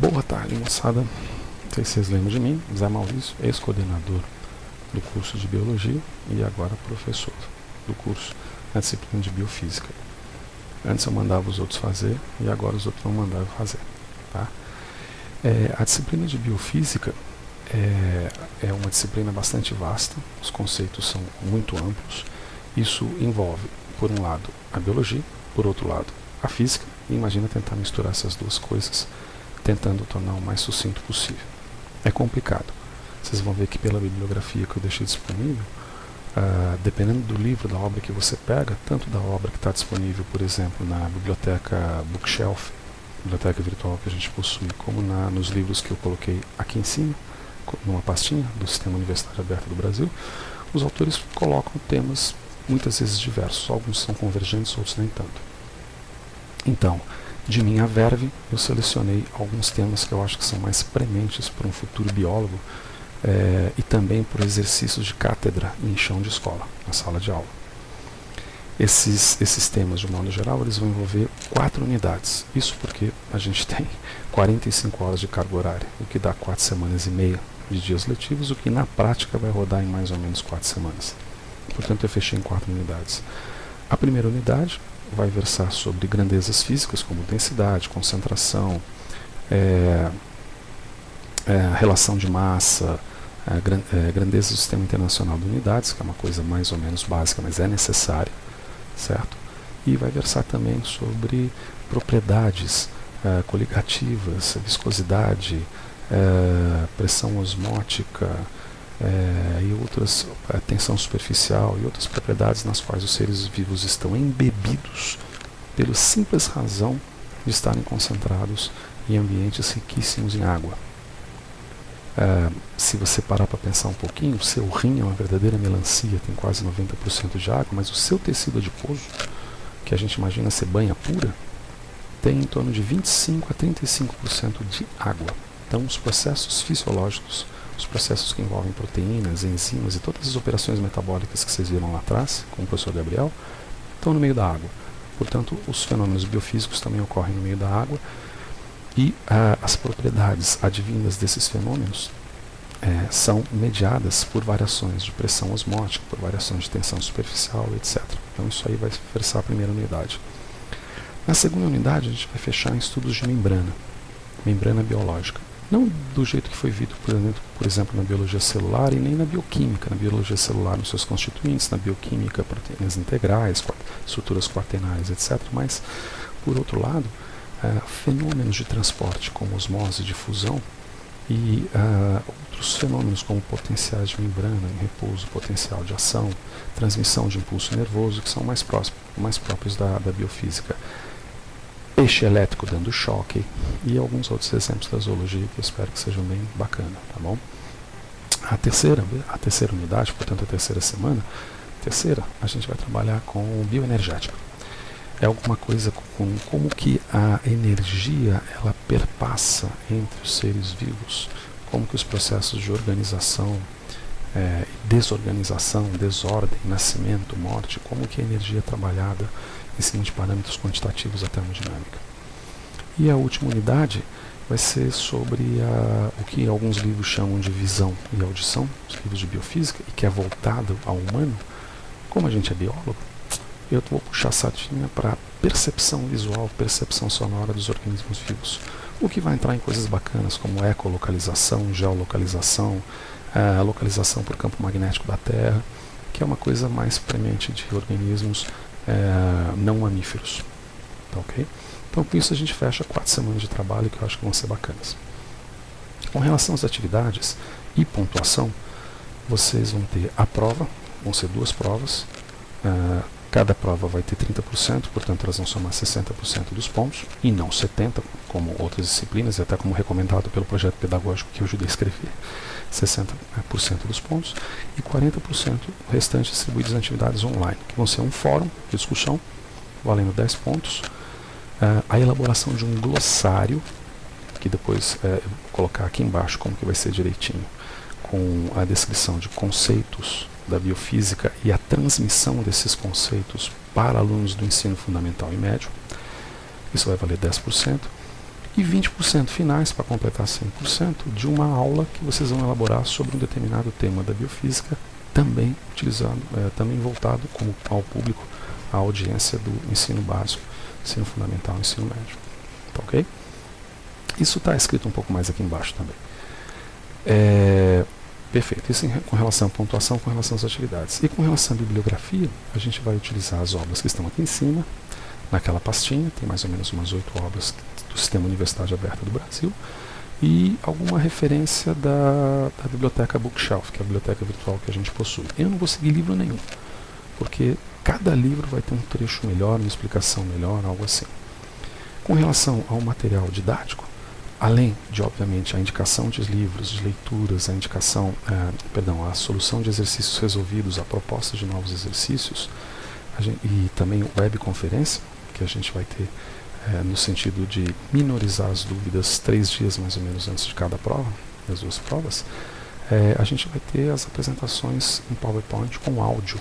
Boa tarde, moçada. Não sei se vocês lembram de mim, Zé Maurício, ex-coordenador do curso de Biologia e agora professor do curso na disciplina de Biofísica. Antes eu mandava os outros fazer e agora os outros não mandavam fazer. Tá? A disciplina de Biofísica é uma disciplina bastante vasta, os conceitos são muito amplos. Isso envolve, por um lado, a biologia, por outro lado, a física, e imagina tentar misturar essas duas coisas, tentando tornar o mais sucinto possível. É complicado. Vocês vão ver que pela bibliografia que eu deixei disponível, dependendo do livro, da obra que você pega, tanto da obra que está disponível, por exemplo, na biblioteca Bookshelf, biblioteca virtual que a gente possui, como nos livros que eu coloquei aqui em cima, numa pastinha do Sistema Universitário Aberto do Brasil, os autores colocam temas muitas vezes diversos, alguns são convergentes, outros nem tanto. Então, de minha verve, eu selecionei alguns temas que eu acho que são mais prementes para um futuro biólogo e também por exercícios de cátedra em chão de escola, na sala de aula. Esses temas, de modo geral, eles vão envolver 4 unidades. Isso porque a gente tem 45 horas de carga horária, o que dá 4 semanas e meia de dias letivos, o que na prática vai rodar em mais ou menos 4 semanas. Portanto, eu fechei em 4 unidades. A primeira unidade vai versar sobre grandezas físicas, como densidade, concentração, relação de massa, grandeza do Sistema Internacional de Unidades, que é uma coisa mais ou menos básica, mas é necessária, certo? E vai versar também sobre propriedades coligativas, viscosidade, pressão osmótica, e outras, tensão superficial e outras propriedades nas quais os seres vivos estão embebidos pela simples razão de estarem concentrados em ambientes riquíssimos em água. Se você parar para pensar um pouquinho, o seu rim é uma verdadeira melancia, tem quase 90% de água, mas o seu tecido adiposo, que a gente imagina ser banha pura, tem em torno de 25 a 35% de água. Então os processos fisiológicos, os processos que envolvem proteínas, enzimas e todas as operações metabólicas que vocês viram lá atrás, com o professor Gabriel, estão no meio da água. Portanto, os fenômenos biofísicos também ocorrem no meio da água e as propriedades advindas desses fenômenos são mediadas por variações de pressão osmótica, por variações de tensão superficial, etc. Então isso aí vai versar a primeira unidade. Na segunda unidade, a gente vai fechar em estudos de membrana biológica. Não do jeito que foi visto, por exemplo, na biologia celular e nem na bioquímica. Na biologia celular, nos seus constituintes, na bioquímica, proteínas integrais, estruturas quaternárias, etc. Mas, por outro lado, fenômenos de transporte, como osmose, difusão, e outros fenômenos como potenciais de membrana em repouso, potencial de ação, transmissão de impulso nervoso, que são mais próprios da biofísica. Peixe elétrico dando choque e alguns outros exemplos da zoologia que eu espero que sejam bem bacanas, tá bom? A terceira unidade, portanto a terceira semana, a gente vai trabalhar com bioenergética. É alguma coisa com como que a energia ela perpassa entre os seres vivos, como que os processos de organização, desorganização, desordem, nascimento, morte, como que a energia é trabalhada em cima de parâmetros quantitativos da termodinâmica. E a última unidade vai ser sobre o que alguns livros chamam de visão e audição, os livros de biofísica, e que é voltado ao humano. Como a gente é biólogo, eu vou puxar a sardinha para percepção visual, percepção sonora dos organismos vivos. O que vai entrar em coisas bacanas como ecolocalização, geolocalização, localização por campo magnético da Terra, que é uma coisa mais premente de organismos não mamíferos. Tá, ok? Então com isso a gente fecha 4 semanas de trabalho que eu acho que vão ser bacanas. Com relação às atividades e pontuação, vocês vão ter a prova, vão ser 2 provas, cada prova vai ter 30%, portanto elas vão somar 60% dos pontos, e não 70%, como outras disciplinas, e até como recomendado pelo projeto pedagógico que eu ajudei a escrever. 60% dos pontos e 40% restante distribuídos em atividades online, que vão ser um fórum de discussão, valendo 10 pontos, a elaboração de um glossário, que depois eu vou colocar aqui embaixo como que vai ser direitinho, com a descrição de conceitos da biofísica e a transmissão desses conceitos para alunos do ensino fundamental e médio. Isso vai valer 10%. e 20% finais, para completar 100%, de uma aula que vocês vão elaborar sobre um determinado tema da biofísica, também utilizado, também voltado ao público, à audiência do ensino básico, ensino fundamental, ensino médio. Tá ok? Isso está escrito um pouco mais aqui embaixo também. Perfeito. Isso com relação à pontuação, com relação às atividades. E com relação à bibliografia, a gente vai utilizar as obras que estão aqui em cima, naquela pastinha, tem mais ou menos umas 8 obras do Sistema Universidade Aberta do Brasil, e alguma referência da biblioteca Bookshelf, que é a biblioteca virtual que a gente possui. Eu não vou seguir livro nenhum, porque cada livro vai ter um trecho melhor, uma explicação melhor, algo assim. Com relação ao material didático, além de, obviamente, a indicação de livros, de leituras, a indicação, a solução de exercícios resolvidos, a proposta de novos exercícios, e também webconferência, que a gente vai ter no sentido de minorizar as dúvidas 3 dias mais ou menos antes de cada prova, das 2 provas, a gente vai ter as apresentações em PowerPoint com áudio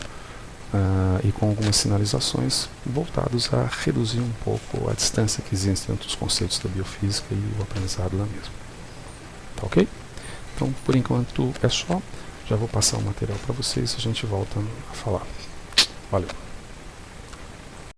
e com algumas sinalizações voltados a reduzir um pouco a distância que existe entre os conceitos da biofísica e o aprendizado da mesma. Tá ok? Então, por enquanto é só. Já vou passar o material para vocês e a gente volta a falar. Valeu!